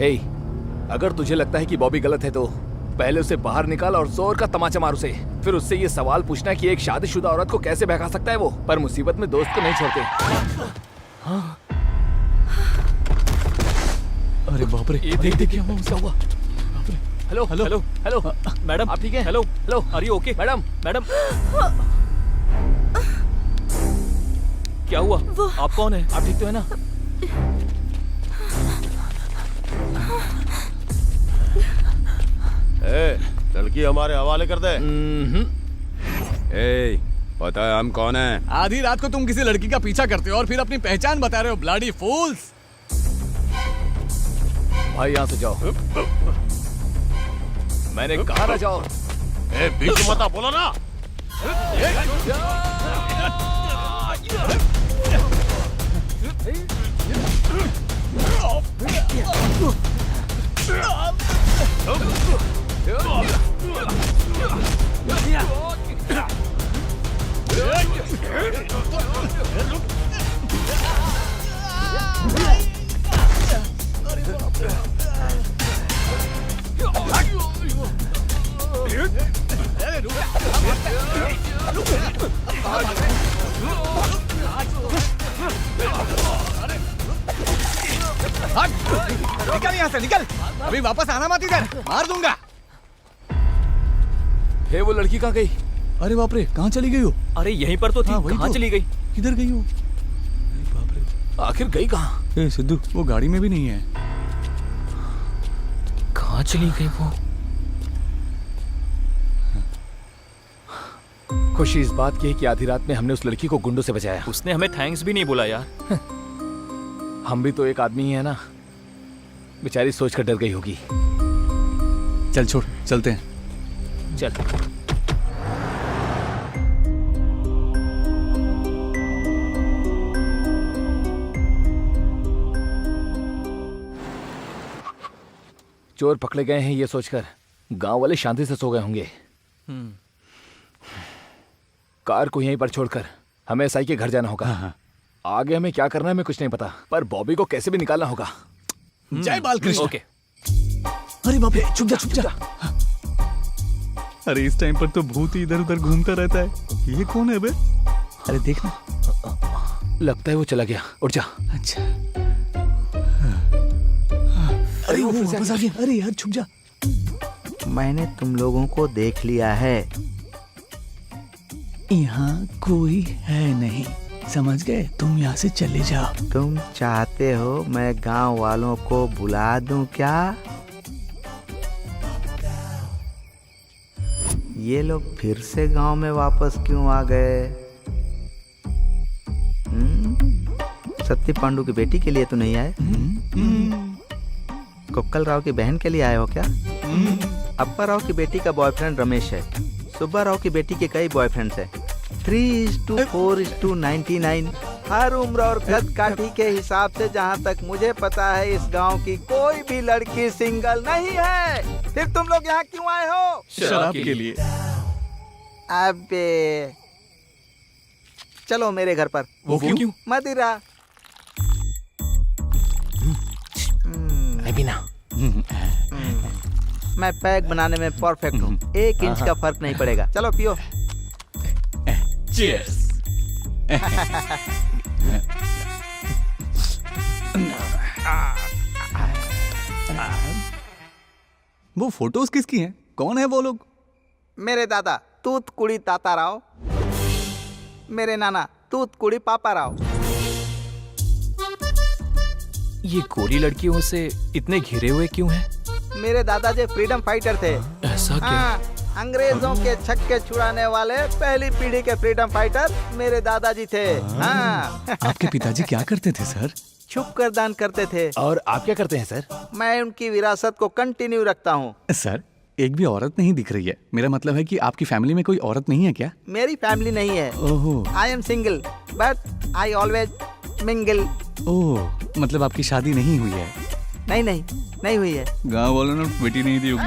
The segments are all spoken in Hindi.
हे, अगर तुझे लगता है कि बॉबी गलत है तो पहले उसे बाहर निकाल और जोर का तमाचा मार उसे। फिर उससे ये सवाल पूछना कि एक शादीशुदा औरत को कैसे बहका सकता है वो। पर मुसीबत में दोस्त को नहीं छोड़ते। हाँ। अरे बाप रे, ये देख क्या हुआ। Hello hello hello hello madam, आप ठीक है? Hello hello are you okay? Madam madam क्या हुआ? आप कौन है? आप ठीक तो है ना? लड़की हमारे हवाले कर दे। ए, पता है हम कौन है? आधी रात को तुम किसी लड़की का पीछा करते हो और फिर अपनी पहचान बता रहे हो, ब्लडी फूल्स। भाई यहाँ से जाओ। मैंने कहा ना जाओ। बीच मत बोलो ना। निकल यहाँ से, निकल। अभी वापस आना मत इधर, मार दूंगा। हे, वो लड़की कहाँ गई? अरे बाप रे, कहाँ चली गई हो? अरे यहीं पर तो थी, कहाँ चली गई? किधर गई हो? अरे बाप रे, आखिर गई कहाँ? ए सिद्धू, वो गाड़ी में भी नहीं है। कहाँ चली गई वो? खुशी इस बात की है कि आधी रात में हमने उस लड़की को गुंडों से बचाया। उसने हमें थैंक्स भी नहीं बोला यार। हम भी तो एक आदमी ही है ना। बेचारी सोच कर डर गई होगी। चल छोड़, चलते हैं। चल। चोर पकड़े गए हैं ये सोचकर गांव वाले शांति से सो गए होंगे। कार को यहीं पर छोड़कर हमें एसआई के घर जाना होगा। हाँ। आगे हमें क्या करना है हमें कुछ नहीं पता, पर बॉबी को कैसे भी निकालना होगा। जय बालकृष्ण। ओके। अरे बाप रे, छुप जा छुप जा। अरे इस टाइम पर तो भूत ही इधर उधर घूमता रहता है। ये कौन है बे? अरे देखना, लगता है वो चला गया। उठ जा। अच्छा। अरे वो वापस आ गया। अरे यार छुप जा। मैंने तुम लोगों को देख लिया है। यहाँ कोई है नहीं, समझ गए? तुम यहाँ से चले जाओ। तुम चाहते हो मैं गांव वालों को बुला दूं क्या? ये लोग फिर से गांव में वापस क्यों आ गए? सत्ती पांडु की बेटी के लिए तो नहीं आए? कुक्कल राव की बहन के लिए आए हो क्या? अप्पा राव की बेटी का बॉयफ्रेंड रमेश है। सुब्बा राव की बेटी के कई बॉयफ्रेंड्स हैं। 3:4:99। हर उम्र और कद काठी के हिसाब से जहाँ तक मुझे पता है इस गांव की कोई भी लड़की सिंगल नहीं है। फिर तुम लोग यहाँ क्यों आए हो? शराब के लिए। अबे चलो मेरे घर पर। वो क्यों? मदिरा। अभी ना। मैं पैक बनाने में परफेक्ट हूँ। 1 इंच का फर्क नहीं पड़ेगा। चलो पियो। Cheers। वो फोटोज किसकी हैं? कौन है वो लोग? मेरे दादा तूतकुड़ी ताता राव, मेरे नाना तूतकुड़ी पापा राव। ये गोरी लड़कियों से इतने घिरे हुए क्यों हैं? मेरे दादाजी फ्रीडम फाइटर थे। ऐसा क्या? हाँ, अंग्रेजों के छक्के छुड़ाने वाले पहली पीढ़ी के फ्रीडम फाइटर मेरे दादाजी थे। हाँ। आपके पिताजी क्या करते थे सर? छुप कर दान करते थे। और आप क्या करते हैं सर? मैं उनकी विरासत को कंटिन्यू रखता हूँ। सर एक भी औरत नहीं दिख रही है। मेरा मतलब है कि आपकी फैमिली में कोई औरत नहीं है क्या? मेरी फैमिली नहीं है। ओहो। I am single but I always mingle. ओह, मतलब आपकी शादी नहीं हुई है? नहीं हुई है। गाँव वालों ने बेटी नहीं दी होगी।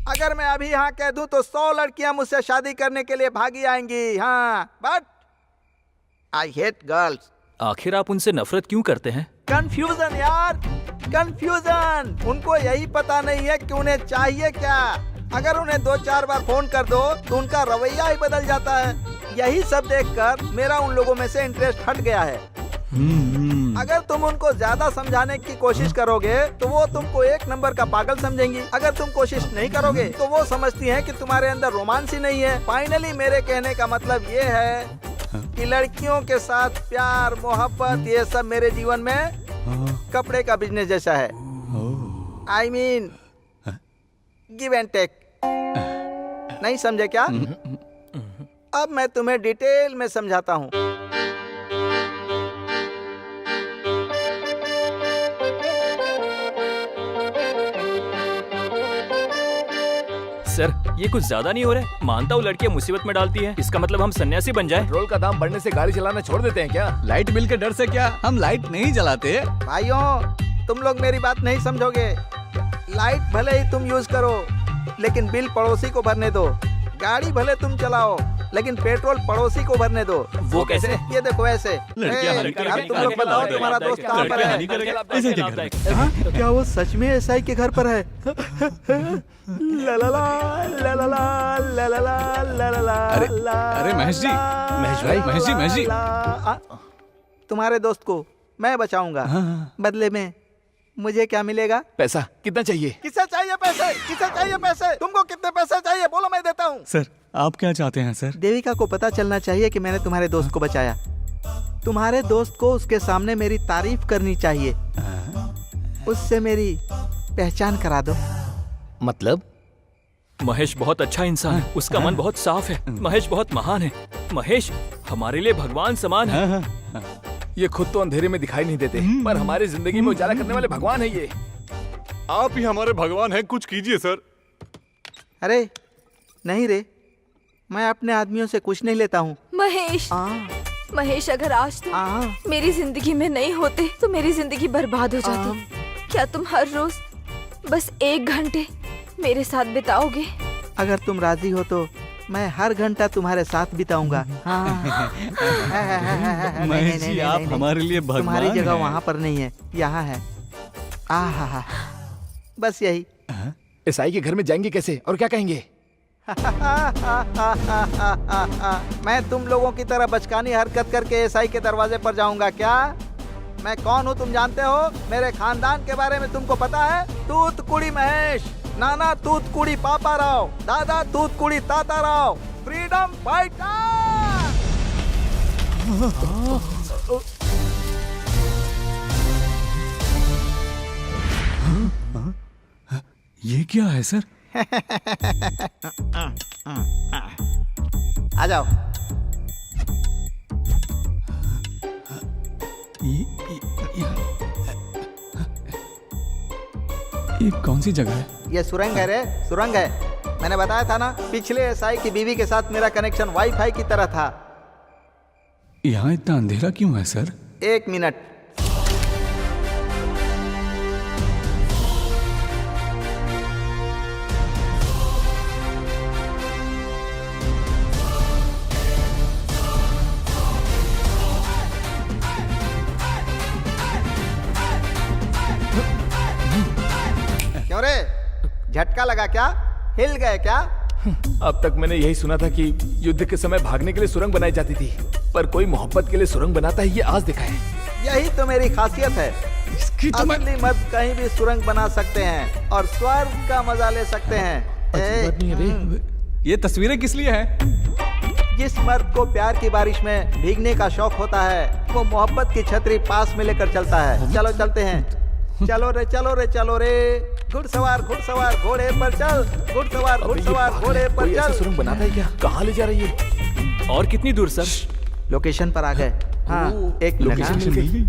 अगर मैं अभी यहाँ कह दूं तो 100 लड़कियां मुझसे शादी करने के लिए भागी आएंगी। हाँ, बट आई हेट गर्ल्स। आखिर आप उनसे नफरत क्यों करते हैं? कंफ्यूजन यार, कंफ्यूजन। उनको यही पता नहीं है कि उन्हें चाहिए क्या। अगर उन्हें 2-4 बार फोन कर दो तो उनका रवैया ही बदल जाता है। यही सब देखकर मेरा उन लोगों में से इंटरेस्ट हट गया है। अगर तुम उनको ज्यादा समझाने की कोशिश करोगे तो वो तुमको एक नंबर का पागल समझेंगी। अगर तुम कोशिश नहीं करोगे तो वो समझती हैं कि तुम्हारे अंदर रोमांस ही नहीं है। फाइनली मेरे कहने का मतलब ये है कि लड़कियों के साथ प्यार मोहब्बत ये सब मेरे जीवन में कपड़े का बिजनेस जैसा है। I mean give and take. नहीं समझे क्या? अब मैं तुम्हें डिटेल में समझाता हूँ। सर ये कुछ ज्यादा नहीं हो रहा है? मानता हूँ लड़कियाँ मुसीबत में डालती है, इसका मतलब हम सन्यासी बन जाए? पेट्रोल का दाम बढ़ने से गाड़ी चलाना छोड़ देते हैं क्या? लाइट बिल के डर से क्या हम लाइट नहीं जलाते? भाइयों तुम लोग मेरी बात नहीं समझोगे। लाइट भले ही तुम यूज करो लेकिन बिल पड़ोसी को भरने दो। गाड़ी भले तुम चलाओ लेकिन पेट्रोल पड़ोसी को भरने दो। वो कैसे? ये देखो ऐसे। अब तुम लोग बताओ तुम्हारा दोस्त कहाँ पर है? क्या वो सच में एसआई के घर पर है? ला ला ला ला ला ला ला ला ला ला ला ला। अरे महेश जी, महेश जी। तुम्हारे दोस्त को मैं बचाऊंगा। बदले में मुझे क्या मिलेगा? पैसा कितना चाहिए? किसे चाहिए पैसे? किसे चाहिए पैसे? तुमको कितने पैसे चाहिए बोलो, मैं देता हूँ। सर आप क्या चाहते हैं सर? देविका को पता चलना चाहिए कि मैंने तुम्हारे दोस्त को बचाया। तुम्हारे दोस्त को उसके सामने मेरी तारीफ करनी चाहिए। उससे मेरी पहचान करा दो। मतलब? महेश बहुत अच्छा इंसान है, उसका मन बहुत साफ है। महेश बहुत महान है। महेश हमारे लिए भगवान समान है। ये खुद तो अंधेरे में दिखाई नहीं देते पर हमारी जिंदगी में उजाला करने वाले भगवान है ये। आप ही हमारे भगवान हैं, कुछ कीजिए सर। अरे नहीं रे, मैं अपने आदमियों से कुछ नहीं लेता हूँ। महेश, महेश अगर आज तुम मेरी जिंदगी में नहीं होते तो मेरी जिंदगी बर्बाद हो जाती। क्या तुम हर रोज बस 1 घंटे मेरे साथ बिताओगे? अगर तुम राजी हो तो मैं हर घंटा तुम्हारे साथ बिताऊंगा। महेश जी आप हमारे लिए भगवान तुम्हारी जगह हैं। वहाँ पर नहीं है, यहाँ है। आहा, बस यही। ईसाई के घर में जाएंगे कैसे और क्या कहेंगे? मैं तुम लोगों की तरह बचकानी हरकत करके ईसाई के दरवाजे पर जाऊंगा क्या? मैं कौन हूँ तुम जानते हो? मेरे खानदान के बारे में तुमको पता है? तूतकुड़ी महेश, नाना तूतकुड़ी पापा राव, दादा तूतकुड़ी ताता राव, फ्रीडम फाइटर। ये क्या है सर? आ जाओ। ये कौन सी जगह है? ये सुरंग है रे, सुरंग है। मैंने बताया था ना, पिछले एसआई की बीवी के साथ मेरा कनेक्शन वाईफाई की तरह था। यहाँ इतना अंधेरा क्यों है सर? 1 मिनट। क्यों रे, झटका लगा क्या? हिल गए क्या? अब तक मैंने यही सुना था कि युद्ध के समय भागने के लिए सुरंग बनाई जाती थी, पर कोई मोहब्बत के लिए सुरंग बनाता है ये आज देखा है। यही तो मेरी खासियत है। इसकी तो असली मर्द कहीं भी सुरंग बना सकते हैं और स्वर्ग का मजा ले सकते हैं। ये तस्वीरें किस लिए हैं? जिस मर्द को प्यार की बारिश में भीगने का शौक होता है वो मोहब्बत की छतरी पास में लेकर चलता है। चलो चलते हैं। चलो रे चलो रे चलो रे, घुड़सवार घोड़े पर चल, घुड़सवार घोड़े पर कोई ऐसा चल। सुरंग बनाता है क्या? कहाँ ले जा रही है? और कितनी दूर सर? लोकेशन पर आ गए। हाँ, 1 मिनट। लोकेशन मिल गई।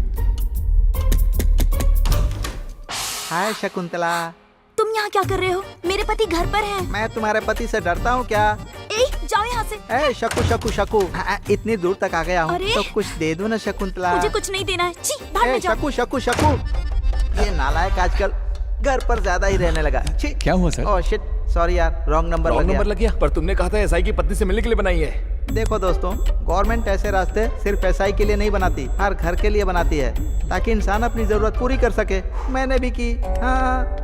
हाय शकुंतला। तुम यहाँ क्या कर रहे हो? मेरे पति घर पर हैं। मैं तुम्हारे पति से डरता हूँ क्या? जाओ यहाँ से। ए शकू, इतनी दूर तक आ गया हूँ अरे! तो कुछ दे दो ना शकुंतला। मुझे कुछ नहीं देना है। छी, बाहर में जाओ। शकू, ये नालायक आजकल घर पर ज्यादा ही रहने लगा। छी। क्या हुआ सर? ओह शिट, सॉरी यार, रॉन्ग नंबर रॉन्ग लग नंबर गया। लग गया। पर तुमने कहा था एसआई की पत्नी से मिलने के लिए बनाई है। देखो दोस्तों, गवर्नमेंट ऐसे रास्ते सिर्फ एसआई के लिए नहीं बनाती, हर घर के लिए बनाती है, ताकि इंसान अपनी जरूरत पूरी कर सके। मैंने भी की। हाँ,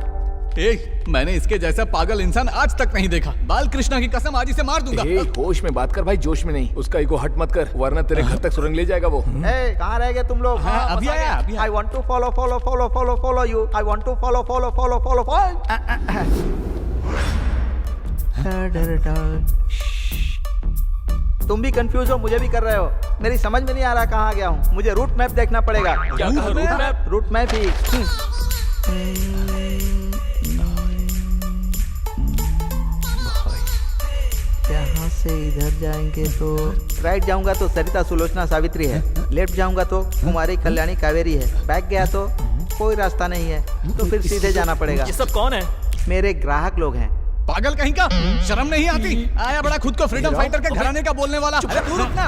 मैंने इसके जैसा पागल इंसान आज तक नहीं देखा। बाल कृष्णा की कसम, आज इसे मार दूंगा। होश में बात कर भाई, जोश में नहीं। उसका ईगो हट मत कर, वरना तेरे घर तक सुरंग ले जाएगा वो। कहाँ रह गए तुम लोग? हाँ, अभी आया, अभी आया। I want to follow follow follow follow follow you. I want to follow follow follow follow तुम भी कंफ्यूज हो, मुझे भी कर रहे हो। मेरी समझ में नहीं आ रहा कहाँ गया हूँ। मुझे रूट मैप देखना पड़ेगा। क्या कहा, रूट मैप? रूट मैप ही। यहाँ से इधर जाएंगे तो राइट जाऊंगा तो सरिता सुलोचना सावित्री है, लेफ्ट जाऊंगा तो कुमारी कल्याणी कावेरी है, बैक गया तो कोई रास्ता नहीं है, तो फिर सीधे जाना पड़ेगा। ये सब कौन है? मेरे ग्राहक लोग हैं। पागल कहीं का, शर्म नहीं आती? आया बड़ा खुद को फ्रीडम फाइटर के घराने का बोलने वाला। अरे तू रुक ना।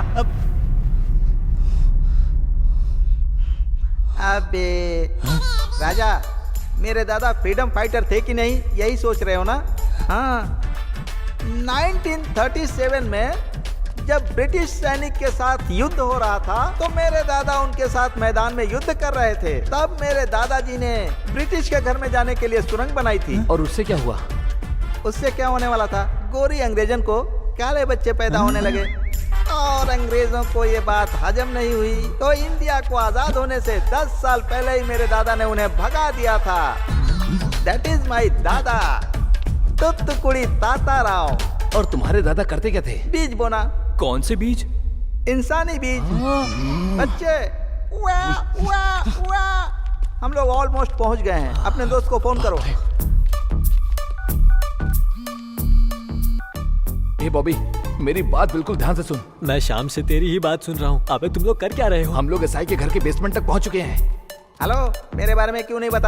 अबे राजा, मेरे दादा फ्रीडम फाइटर थे कि नहीं, यही सोच रहे हो ना? हाँ, 1937 में जब ब्रिटिश सैनिक के साथ युद्ध हो रहा था, तो मेरे दादा उनके साथ मैदान में युद्ध कर रहे थे। तब मेरे दादाजी ने ब्रिटिश के घर में जाने के लिए सुरंग बनाई थी। और उससे क्या हुआ? उससे क्या होने वाला था? गोरी अंग्रेजन को काले बच्चे पैदा होने लगे, और अंग्रेजों को ये बात हजम नहीं हुई, तो इंडिया को आजाद होने से 10 साल पहले ही मेरे दादा ने उन्हें भगा दिया था। दैट इज माई दादा, तुत्तुकुड़ी ताता राव। और तुम्हारे दादा करते क्या थे? बीज बोना। कौन से बीज? इंसानी बीज। बच्चे, वाह वाह वाह। हम लोग ऑलमोस्ट पहुंच गए हैं। अपने दोस्त को फोन करो। ए बॉबी, मेरी बात बिल्कुल ध्यान से सुन। मैं शाम से तेरी ही बात सुन रहा हूँ। अबे तुम लोग कर क्या रहे हो? हम लोग एसआई के घर के बेसमेंट तक पहुंच चुके हैं। हेलो, मेरे बारे में क्यों नहीं बताया?